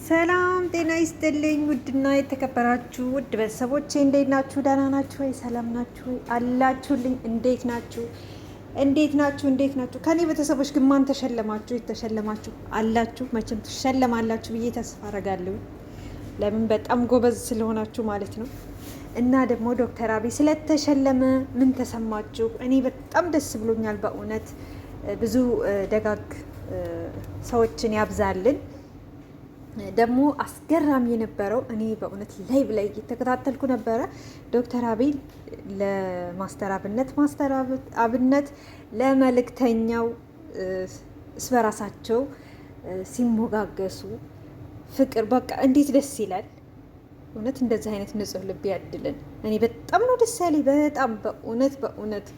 ሰላም ጤና ይስጥልኝ። ውድና የተከበራችሁ ውድ ቤተሰቦቼ እንዴት ናችሁ? ደህና ናችሁ ወይ? ሰላም ናችሁ ወይ? አላችሁልኝ? እንዴት ናችሁ? ከኔ ቤተሰቦች ግን ማን ተሸለማችሁ? የተሸለማችሁ አላችሁ? መቼም ትሸለማላችሁ ብዬ ተስፋ አደርጋለሁ። ለምን? በጣም ጎበዝ ስለሆናችሁ ማለት ነው። እና ደግሞ ዶክተር አብይ ስለተሸለመ ምን ተሰማችሁ? እኔ በጣም ደስ ብሎኛል በእውነት ብዙ ደጋግ ሰዎችን ያብዛልን። ደግሞ አስገራሚ የነበረው እኔ በእውነት ላይቭ ላይ እየተከታተልኩ ነበረ። ዶክተር አብይ ለማስተር አብነት ለመልእክተኛው እስበራሳቸው ሲሞጋገሱ ፍቅር በቃ እንዴት ደስ ይላል። እውነት እንደዚህ አይነት ንጹህ ልብ ያድልን። እኔ በጣም ነው ደስ ያለኝ። በጣም በእውነት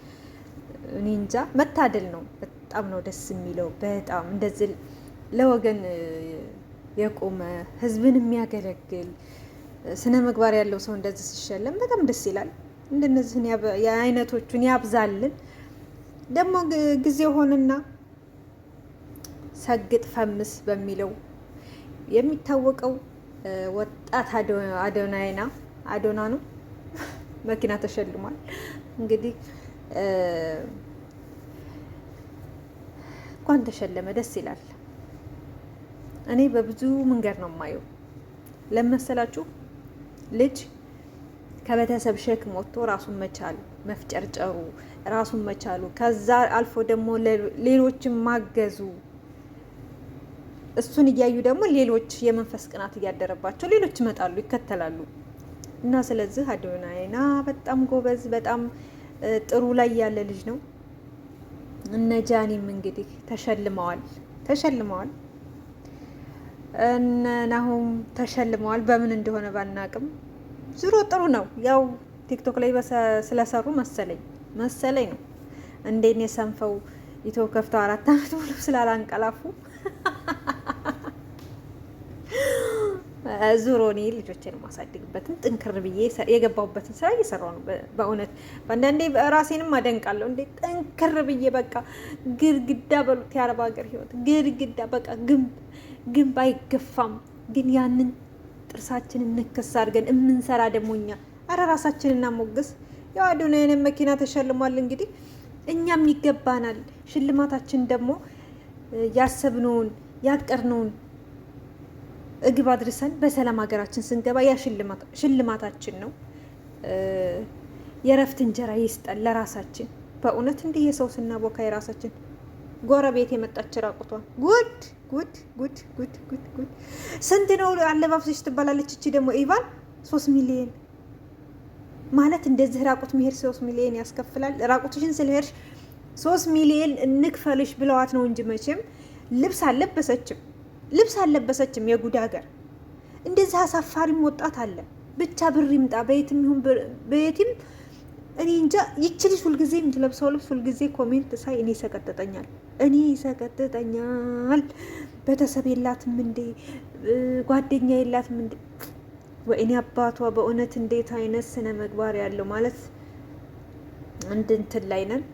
እኔ እንጃ መታደል ነው። በጣም ነው ደስ የሚለው። በጣም እንደዚህ ለወገን የቆመ ህዝብን የሚያገለግል ስነ ምግባር ያለው ሰው እንደዚህ ሲሸለም በጣም ደስ ይላል። እንደነዚህን የአይነቶቹን ያብዛልን። ደግሞ ጊዜ ሆንና ሰግጥ ፈምስ በሚለው የሚታወቀው ወጣት አዶና ነው መኪና ተሸልሟል። እንግዲህ እንኳን ተሸለመ፣ ደስ ይላል። እኔ በብዙ መንገድ ነው የማየው። ለመሰላችሁ ልጅ ከቤተሰብ ሸክም ወጥቶ ራሱን መቻሉ መፍጨርጨሩ ራሱን መቻሉ ከዛ አልፎ ደግሞ ሌሎችን ማገዙ እሱን እያዩ ደግሞ ሌሎች የመንፈስ ቅናት እያደረባቸው ሌሎች ይመጣሉ ይከተላሉ። እና ስለዚህ አዶናይና በጣም ጎበዝ በጣም ጥሩ ላይ ያለ ልጅ ነው። እነ ጃኒም እንግዲህ ተሸልመዋል። ናሁም ተሸልመዋል። በምን እንደሆነ ባናቅም ዙሮ ጥሩ ነው። ያው ቲክቶክ ላይ ስለሰሩ መሰለኝ ነው እንዴት የሰንፈው ኢትዮ ከፍተው 4 ዓመት ሙሉ ስላላንቀላፉ ዙሮ እኔ ልጆቼን ማሳድግበትን ጥንክር ብዬ የገባሁበትን ስራ እየሰራሁ ነው። በእውነት በአንዳንዴ ራሴንም አደንቃለሁ። እንዴ ጥንክር ብዬ በቃ ግድግዳ በሉት የአረብ ሀገር ህይወት ግድግዳ በቃ ግንብ አይገፋም። ግን ያንን ጥርሳችንን ንክስ አድርገን የምንሰራ ደግሞ እኛ አረ ራሳችንን እናሞግስ። ያው አዶናይን መኪና ተሸልሟል። እንግዲህ እኛም ይገባናል። ሽልማታችን ደግሞ ያሰብነውን ያቀርነውን እግብ አድርሰን በሰላም ሀገራችን ስንገባ ያ ሽልማታችን ነው። የእረፍት እንጀራ ይስጠን ለራሳችን። በእውነት እንዲህ የሰው ስናቦካ የራሳችን ጎረቤት የመጣች ራቁቷን ጉድ ስንት ነው አለባብሰሽ ትባላለች። እቺ ደግሞ ኢቫን 3 ሚሊዮን ማለት እንደዚህ ራቁት መሄድ 3 ሚሊዮን ያስከፍላል። ራቁትሽን ስለሄድሽ 3 ሚሊዮን እንክፈልሽ ብለዋት ነው እንጂ መቼም ልብስ አልለበሰችም። የጉድ ሀገር እንደዚህ አሳፋሪም ወጣት አለ። ብቻ ብር ይምጣ በየትም ይሁን በየትም እኔ እንጃ። ይቺ ልጅ ሁልጊዜ የምትለብሰው ልብስ ሁልጊዜ ኮሜንት ሳይ እኔ ይሰቀጥጠኛል። ቤተሰብ የላትም እንዴ? ጓደኛ የላትም እንዴ? ወይኔ አባቷ በእውነት እንዴት አይነት ስነ ምግባር ያለው ማለት እንድንትን ላይ ነን።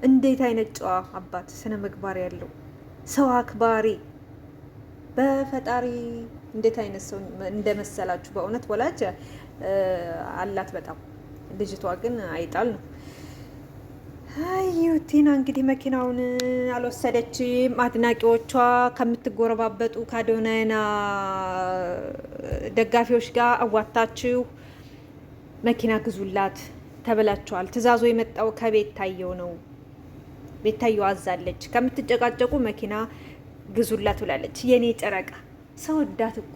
እንዴት አይነት ጨዋ አባት ስነ ምግባር ያለው ሰው አክባሪ በፈጣሪ እንዴት አይነት ሰው እንደመሰላችሁ በእውነት ወላጅ አላት በጣም። ልጅቷ ግን አይጣል ነው። ዩቲና እንግዲህ መኪናውን አልወሰደችም። አድናቂዎቿ ከምትጎረባበጡ ከአዶናይና ደጋፊዎች ጋር አዋታችሁ መኪና ግዙላት ተብላችኋል። ትዕዛዙ የመጣው ከቤታየው ነው። ቤታየው አዛለች። ከምትጨቃጨቁ መኪና ግዙላት ብላለች። የኔ ጨረቃ ሰው ወዳት እኮ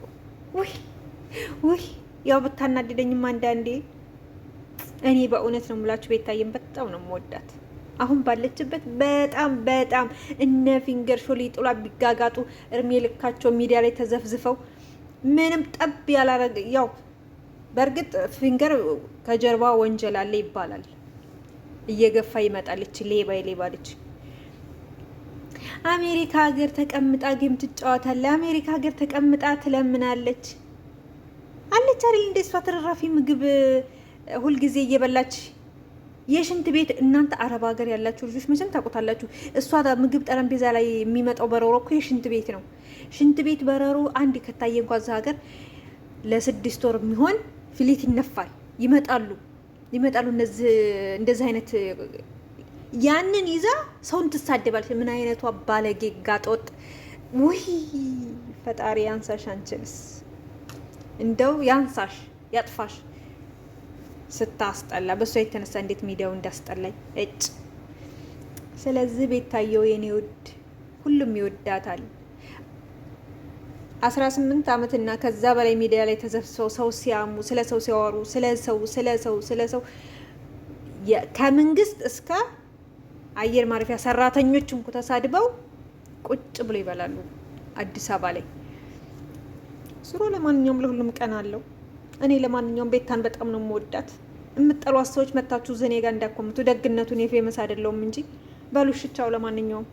ውይ ያው ብታናድደኝም አንዳንዴ እኔ በእውነት ነው የምላችሁ ቤታየን በጣም ነው የምወዳት። አሁን ባለችበት በጣም እነ ፊንገር ሾሊ ጥሏ ቢጋጋጡ እርሜ ልካቸው ሚዲያ ላይ ተዘፍዝፈው ምንም ጠብ ያላረገ ያው በእርግጥ ፊንገር ከጀርባ ወንጀል አለ ይባላል። እየገፋ ይመጣለች። ሌባ ልጅ አሜሪካ ሀገር ተቀምጣ ጌም ትጫወታለች። አሜሪካ ሀገር ተቀምጣ ትለምናለች አለች አይደል? እንደሷ ተረራፊ ምግብ ሁልጊዜ እየበላች የሽንት ቤት እናንተ አረብ ሀገር ያላችሁ ልጆች መቼም ታውቁታላችሁ። እሷ ምግብ ጠረጴዛ ላይ የሚመጣው በረሮ እኮ የሽንት ቤት ነው። ሽንት ቤት በረሮ አንድ ከታየ እንኳን እዛ ሀገር ለ6 ወር የሚሆን ፍሊት ይነፋል። ይመጣሉ እንደዚህ አይነት ያንን ይዛ ሰውን ትሳደባለች። ምን አይነቷ ባለጌ ጋጦጥ! ውይ ፈጣሪ ያንሳሽ፣ አንችልስ እንደው ያንሳሽ ያጥፋሽ። ስታስጠላ በሷ የተነሳ እንዴት ሚዲያው እንዳስጠላኝ እጭ። ስለዚህ ቤታየው የኔ ውድ ሁሉም ይወዳታል። 18 ዓመትና ከዛ በላይ ሚዲያ ላይ ተዘፍሰው ሰው ሲያሙ፣ ስለ ሰው ሲያወሩ፣ ስለ ሰው ከመንግስት እስከ አየር ማረፊያ ሰራተኞች እንኳ ተሳድበው ቁጭ ብሎ ይበላሉ አዲስ አበባ ላይ። ስሮ ለማንኛውም ለሁሉም ቀን አለው። እኔ ለማንኛውም ቤታን በጣም ነው የምወዳት። የምጠሏት ሰዎች መታችሁ ዘኔ ጋር እንዳኮምቱ። ደግነቱን የፌመስ አይደለውም እንጂ በሉሽቻው። ለማንኛውም